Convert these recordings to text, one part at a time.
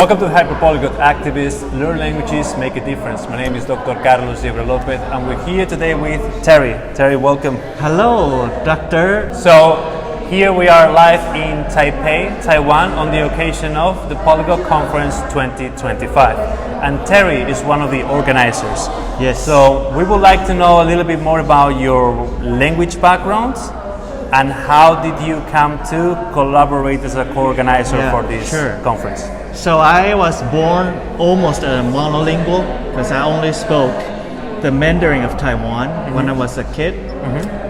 Welcome to Hyper Polyglot Activists, Learn Languages, Make a Difference. My name is Dr. Carlos Diego Lopez and we're here today with Terry. Terry, welcome. Hello, Doctor. So here we are live in Taipei, Taiwan on the occasion of the Polyglot Conference 2025. And Terry is one of the organizers. Yes. So we would like to know a little bit more about your language background and how did you come to collaborate as a co-organizer for this conference? So I was born almost monolingual because I only spoke the Mandarin of Taiwan when I was a kid.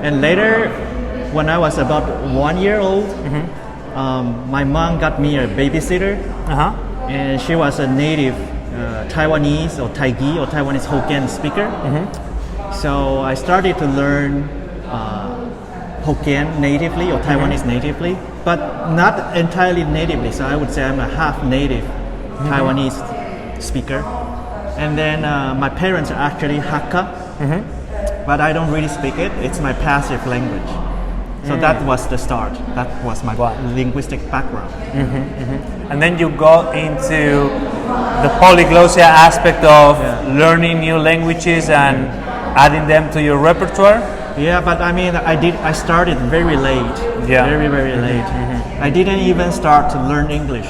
And later, when I was about 1 year old, my mom got me a babysitter. And she was a native Taiwanese or Taigi or Taiwanese Hokkien speaker. So I started to learn Hokkien natively or Taiwanese natively, but not entirely natively. So I would say I'm a half native Taiwanese speaker. And then my parents are actually Hakka, but I don't really speak it. It's my passive language. So that was the start. That was my linguistic background. And then you got into the polyglossia aspect of learning new languages and adding them to your repertoire. Yeah, but I mean, I started very late. Very late. I didn't even start to learn English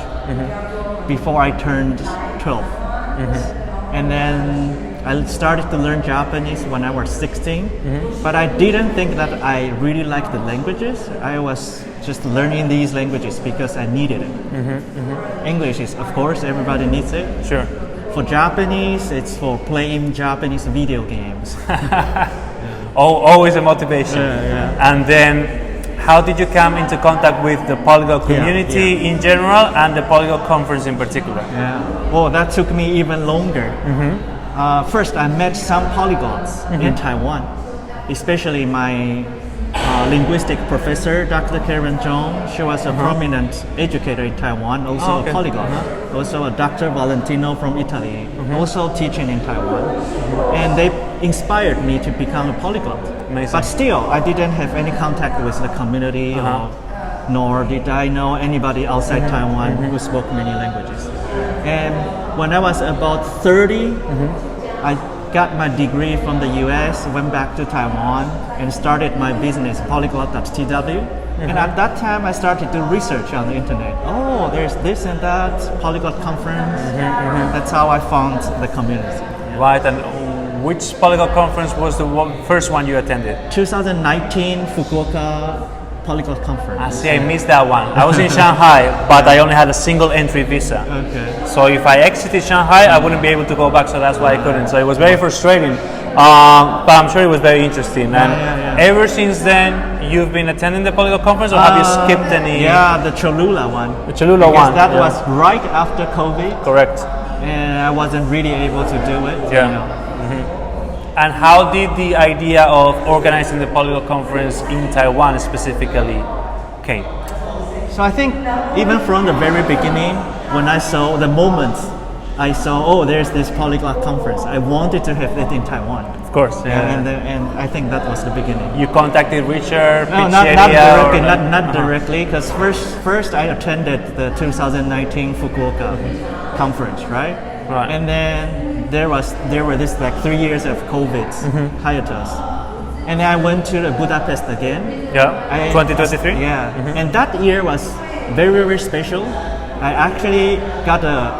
before I turned 12. And then I started to learn Japanese when I was 16. But I didn't think that I really liked the languages. I was just learning these languages because I needed it. English is, of course, everybody needs it. Sure. For Japanese, it's for playing Japanese video games. Always a motivation. And then how did you come into contact with the Polyglot community in general and the Polyglot Conference in particular? Well, that took me even longer. First, I met some polyglots in Taiwan, especially my linguistic professor, Dr. Karen Zhong. She was a prominent educator in Taiwan, also a polyglot. Also a Dr. Valentino from Italy, also teaching in Taiwan. And they inspired me to become a polyglot. Amazing. But still, I didn't have any contact with the community, nor did I know anybody outside Taiwan who spoke many languages. And when I was about 30, I got my degree from the US, went back to Taiwan, and started my business, polyglot.tw. And at that time, I started to research on the internet. Oh, there's this and that, Polyglot Conference. That's how I found the community. Right, and which Polyglot Conference was the first one you attended? 2019 Fukuoka Polyglot Conference. I missed that one. I was in Shanghai, but I only had a single entry visa. So if I exited Shanghai, I wouldn't be able to go back, so that's why I couldn't. So it was very frustrating, but I'm sure it was very interesting. And ever since then, you've been attending the Polyglot Conference, or have you skipped any? Yeah, the Cholula one. The Cholula one. That was right after COVID. Correct. And I wasn't really able to do it. And how did the idea of organizing the Polyglot Conference in Taiwan specifically came? So I think even from the very beginning, when I saw the moment I saw, oh, there's this Polyglot Conference, I wanted to have it in Taiwan. Of course. And I think that was the beginning. You contacted Richard? No, not directly, because first I attended the 2019 Fukuoka Conference, right? And then there were this like 3 years of COVID hiatus, and then I went to Budapest again. 2023. And that year was very special. I actually got a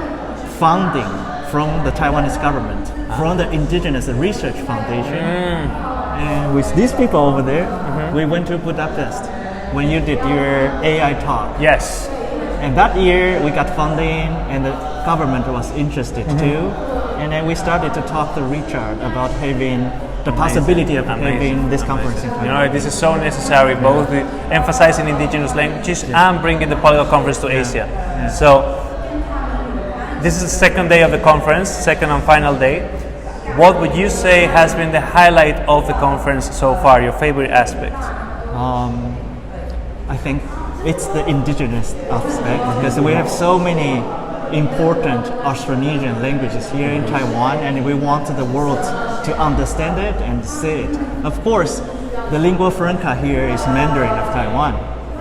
funding from the Taiwanese government, from the Indigenous Research Foundation, and with these people over there, we went to Budapest when you did your AI talk. Yes. And that year we got funding, and the government was interested too. And then we started to talk to Richard about having the possibility of having this conference in Taiwan. You know, this is so necessary, both emphasizing indigenous languages and bringing the Polyglot Conference to Asia. So this is the second day of the conference, second and final day. What would you say has been the highlight of the conference so far, your favorite aspect? I think it's the indigenous aspect, because we have so many important Austronesian languages here in Taiwan, and we want the world to understand it and see it. Of course, the lingua franca here is Mandarin of Taiwan,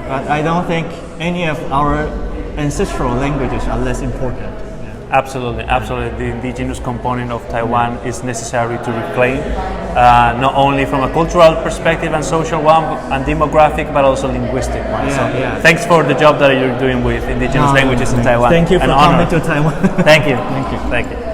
but I don't think any of our ancestral languages are less important. Absolutely, absolutely. The indigenous component of Taiwan is necessary to reclaim, not only from a cultural perspective and social one and demographic, but also linguistic one. Thanks for the job that you're doing with indigenous languages in Taiwan. Thank you for coming to Taiwan. Thank you. Thank you. Thank you.